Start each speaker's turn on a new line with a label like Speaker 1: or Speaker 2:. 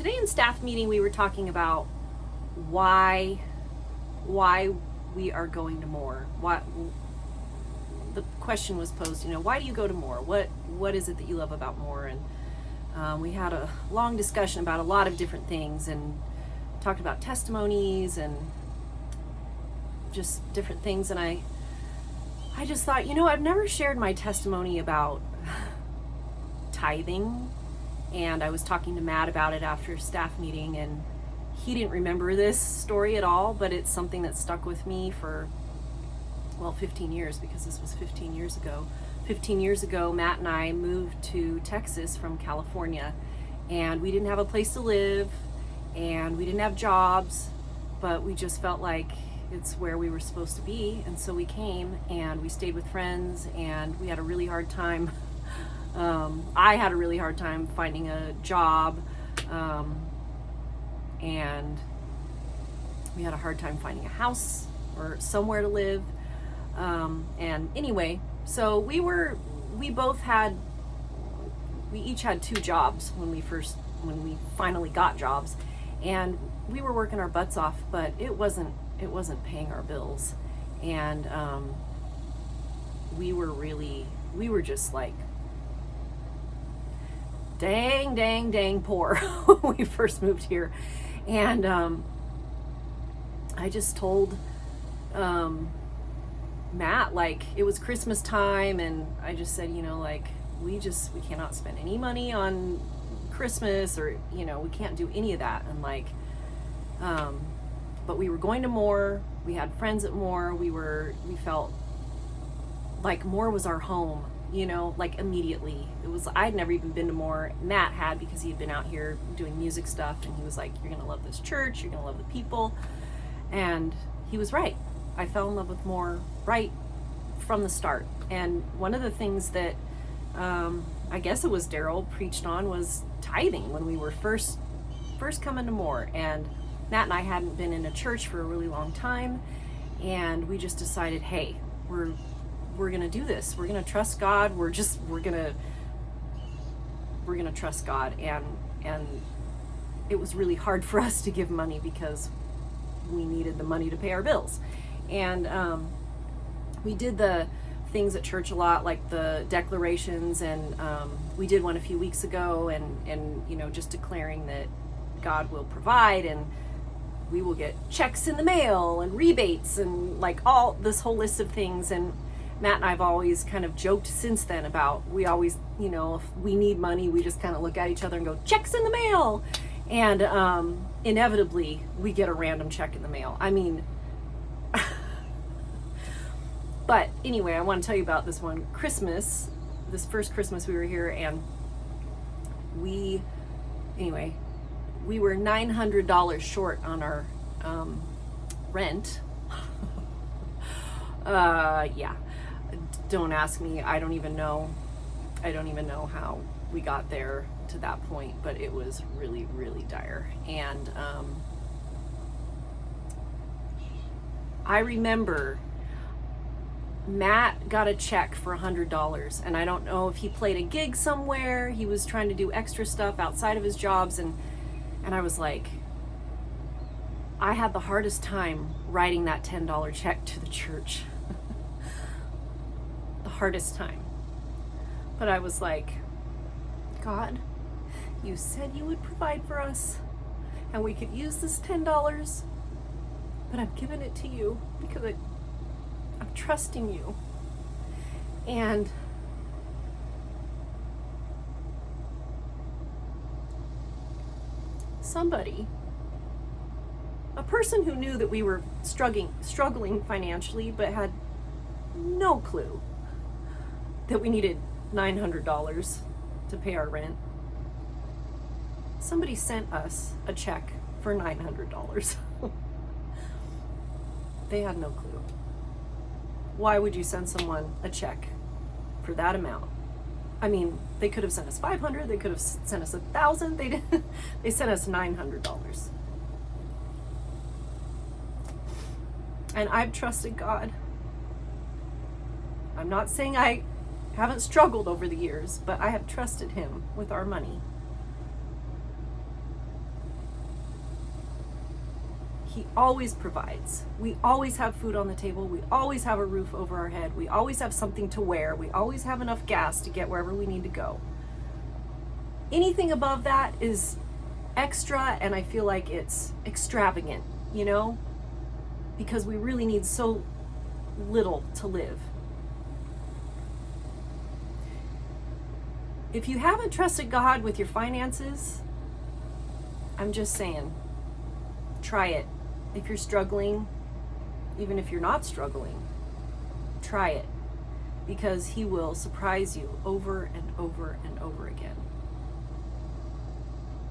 Speaker 1: today in staff meeting, we were talking about why we are going to more. Why the question was posed, why do you go to more? What is it that you love about more? And we had a long discussion about a lot of different things and talked about testimonies and just different things. And I just thought, I've never shared my testimony about tithing. And I was talking to Matt about it after a staff meeting, and he didn't remember this story at all, but it's something that stuck with me for, 15 years, because this was 15 years ago. 15 years ago, Matt and I moved to Texas from California, and we didn't have a place to live, and we didn't have jobs, but we just felt like it's where we were supposed to be. And so we came and we stayed with friends, and we had a really hard time. I had a really hard time finding a job, and we had a hard time finding a house or somewhere to live. And anyway, so we each had 2 jobs when we finally got jobs, and we were working our butts off, but it wasn't paying our bills. And, we were just like, dang poor when we first moved here. And I just told Matt, it was Christmas time, and I just said, we cannot spend any money on Christmas, or we can't do any of that. And but we were going to more. We had friends at more. We felt like more was our home, immediately. I'd never even been to more. Matt had, because he had been out here doing music stuff, and he was like, you're gonna love this church, you're gonna love the people. And he was right. I fell in love with more right from the start. And one of the things that I guess it was Daryl preached on was tithing when we were first coming to more. And Matt and I hadn't been in a church for a really long time, and we just decided, hey, we're gonna do this. We're gonna trust God. We're gonna trust God. And it was really hard for us to give money because we needed the money to pay our bills. And we did the things at church a lot, like the declarations, and we did one a few weeks ago, and just declaring that God will provide, and we will get checks in the mail and rebates and all this whole list of things. And Matt and I have always kind of joked since then about, we always, if we need money, we just kind of look at each other and go, checks in the mail. And inevitably we get a random check in the mail. I mean, but anyway, I want to tell you about this one Christmas, this first Christmas we were here, and we were $900 short on our rent. Yeah. Don't ask me. I don't even know how we got there to that point, but it was really, really dire. And I remember Matt got a check for $100, and I don't know if he played a gig somewhere. He was trying to do extra stuff outside of his jobs, and I was like, I had the hardest time writing that $10 check to the church. The hardest time. But I was like, God, you said you would provide for us, and we could use this $10, but I'm giving it to you because I'm trusting you. And somebody, a person who knew that we were struggling financially, but had no clue that we needed $900 to pay our rent, somebody sent us a check for $900. They had no clue. Why would you send someone a check for that amount? I mean, they could have sent us $500, they could have sent us $1,000. They didn't. They sent us $900. And I've trusted God. I'm not saying I haven't struggled over the years, but I have trusted Him with our money. He always provides. We always have food on the table. We always have a roof over our head. We always have something to wear. We always have enough gas to get wherever we need to go. Anything above that is extra, and I feel like it's extravagant, you know, because we really need so little to live. If you haven't trusted God with your finances, I'm just saying, try it. If you're struggling, even if you're not struggling, try it, because He will surprise you over and over and over again.